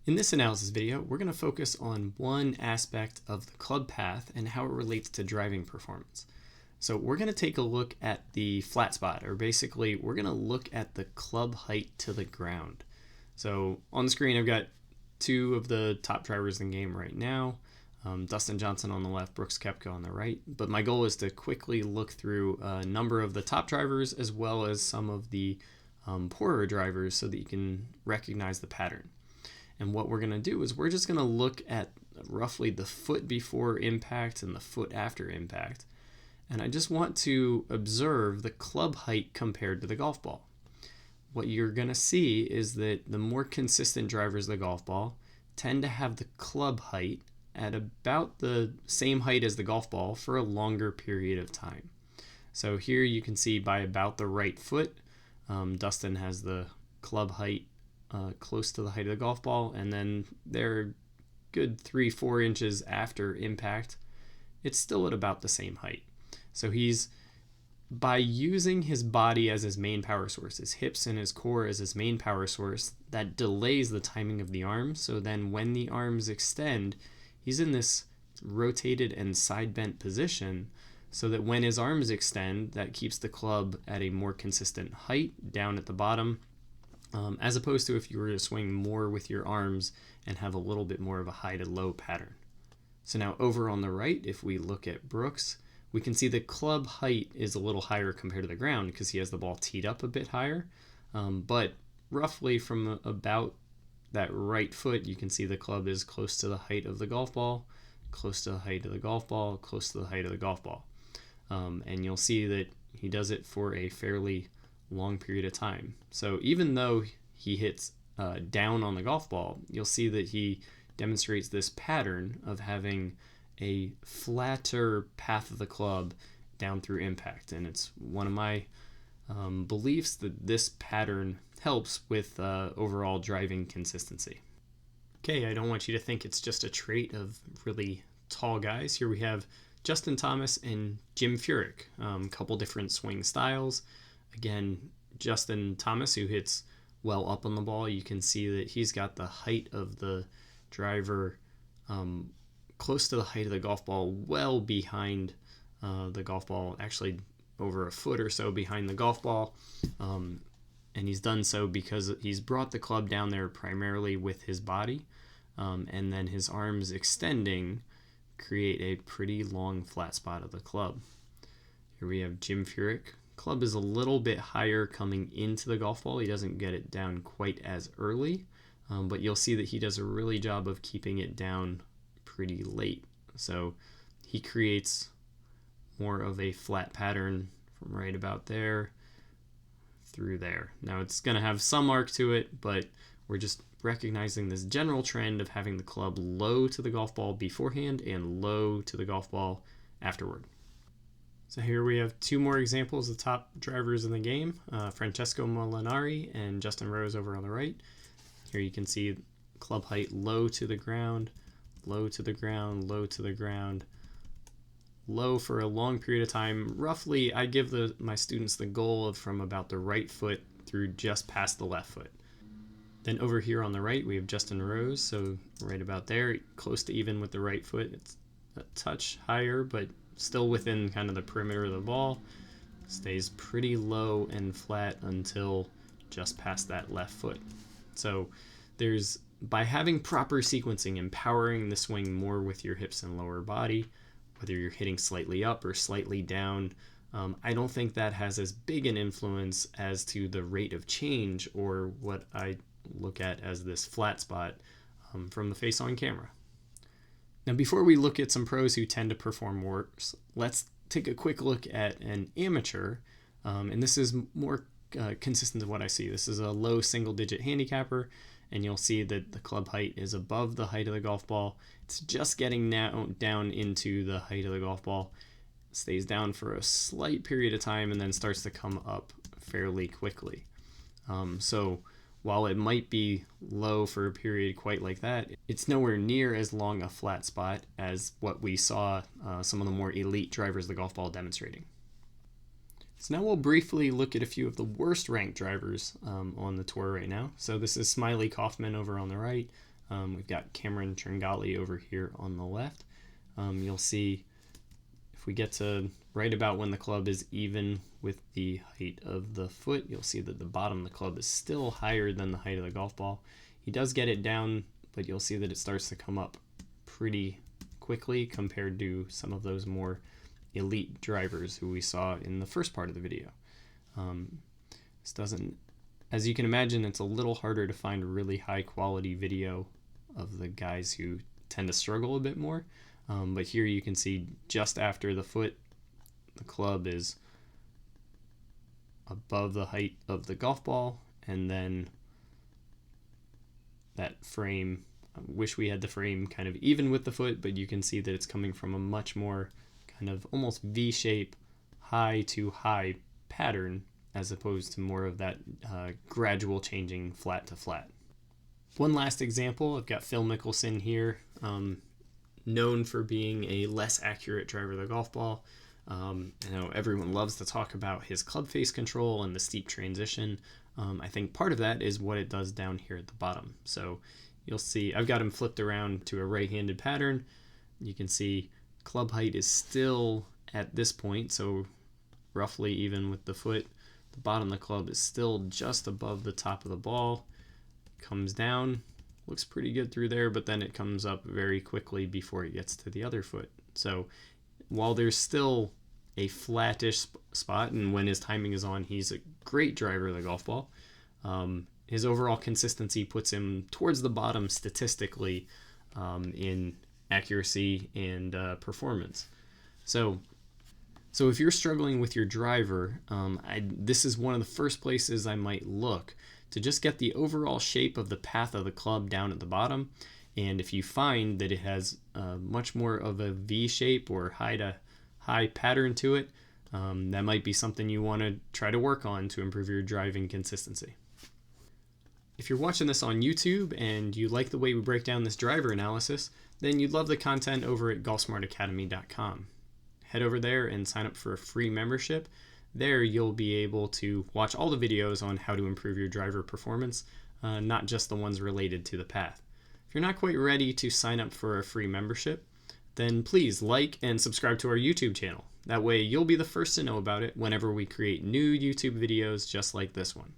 In this analysis video, we're going to focus on one aspect of the club path and how it relates to driving performance. So we're going to take a look at the flat spot, or basically we're going to look at the club height to the ground. So on the screen I've got two of the top drivers in the game right now, Dustin Johnson on the left, Koepka on the right. But my goal is to quickly look through a number of the top drivers as well as some of the poorer drivers so that you can recognize the pattern. And what we're going to do is we're just going to look at roughly the foot before impact and the foot after impact. And I just want to observe the club height compared to the golf ball. What you're going to see is that the more consistent drivers of the golf ball tend to have the club height at about the same height as the golf ball for a longer period of time. So here you can see by about the right foot, Dustin has the club height close to the height of the golf ball, and then they're good 3-4 inches after impact, it's still at about the same height. So he's, by using his body as his main power source, his hips and his core as his main power source, that delays the timing of the arms. So then when the arms extend, he's in this rotated and side bent position, so that when his arms extend, that keeps the club at a more consistent height down at the bottom, as opposed to if you were to swing more with your arms and have a little bit more of a high to low pattern. So now over on the right, if we look at Brooks, we can see the club height is a little higher compared to the ground because he has the ball teed up a bit higher. But roughly from about that right foot, you can see the club is close to the height of the golf ball, close to the height of the golf ball, close to the height of the golf ball. And you'll see that he does it for a fairly long period of time. So even though he hits down on the golf ball, you'll see that he demonstrates this pattern of having a flatter path of the club down through impact. And it's one of my beliefs that this pattern helps with overall driving consistency. Okay, I don't want you to think it's just a trait of really tall guys. Here we have Justin Thomas and Jim Furyk, couple different swing styles. Again, Justin Thomas, who hits well up on the ball, you can see that he's got the height of the driver close to the height of the golf ball, well behind the golf ball, actually over a foot or so behind the golf ball. And he's done so because he's brought the club down there primarily with his body, and then his arms extending create a pretty long flat spot of the club. Here we have Jim Furyk. Club is a little bit higher coming into the golf ball. He doesn't get it down quite as early, but you'll see that he does a really job of keeping it down pretty late. So he creates more of a flat pattern from right about there through there. Now it's going to have some arc to it, but we're just recognizing this general trend of having the club low to the golf ball beforehand and low to the golf ball afterward. So here we have two more examples of top drivers in the game, Francesco Molinari and Justin Rose over on the right. Here you can see club height low to the ground, low to the ground, low to the ground, low for a long period of time. Roughly, I give my students the goal of from about the right foot through just past the left foot. Then over here on the right, we have Justin Rose, so right about there, close to even with the right foot. It's a touch higher, but still within kind of the perimeter of the ball. Stays pretty low and flat until just past that left foot. So by having proper sequencing, empowering the swing more with your hips and lower body, whether you're hitting slightly up or slightly down, I don't think that has as big an influence as to the rate of change or what I look at as this flat spot from the face on camera. Now, before we look at some pros who tend to perform worse, let's take a quick look at an amateur, and this is more consistent to what I see. This is a low single-digit handicapper, and you'll see that the club height is above the height of the golf ball. It's just getting now down into the height of the golf ball. It stays down for a slight period of time and then starts to come up fairly quickly. So while it might be low for a period quite like that, it's nowhere near as long a flat spot as what we saw some of the more elite drivers of the golf ball demonstrating. So now we'll briefly look at a few of the worst ranked drivers on the tour right now. So this is Smiley Kaufman over on the right. We've got Cameron Tringale over here on the left. You'll see if we get to right about when the club is even with the height of the foot, you'll see that the bottom of the club is still higher than the height of the golf ball. He does get it down, but you'll see that it starts to come up pretty quickly compared to some of those more elite drivers who we saw in the first part of the video. This doesn't, as you can imagine, it's a little harder to find really high quality video of the guys who tend to struggle a bit more. But here you can see just after the foot, the club is above the height of the golf ball, and then that frame, I wish we had the frame kind of even with the foot, but you can see that it's coming from a much more kind of almost V-shape, high to high pattern, as opposed to more of that gradual changing flat to flat. One last example, I've got Phil Mickelson here, known for being a less accurate driver of the golf ball. I know everyone loves to talk about his club face control and the steep transition. I think part of that is what it does down here at the bottom. So you'll see I've got him flipped around to a right-handed pattern. You can see club height is still at this point, so roughly even with the foot. The bottom of the club is still just above the top of the ball. Comes down, looks pretty good through there, but then it comes up very quickly before it gets to the other foot. So while there's still a flattish spot, and when his timing is on, he's a great driver of the golf ball, his overall consistency puts him towards the bottom statistically in accuracy and performance. So if you're struggling with your driver, this is one of the first places I might look to just get the overall shape of the path of the club down at the bottom. And if you find that it has much more of a V shape or high to high pattern to it, that might be something you want to try to work on to improve your driving consistency. If you're watching this on YouTube and you like the way we break down this driver analysis, then you'd love the content over at golfsmartacademy.com. Head over there and sign up for a free membership. There you'll be able to watch all the videos on how to improve your driver performance, not just the ones related to the path. If you're not quite ready to sign up for a free membership, then please like and subscribe to our YouTube channel. That way you'll be the first to know about it whenever we create new YouTube videos just like this one.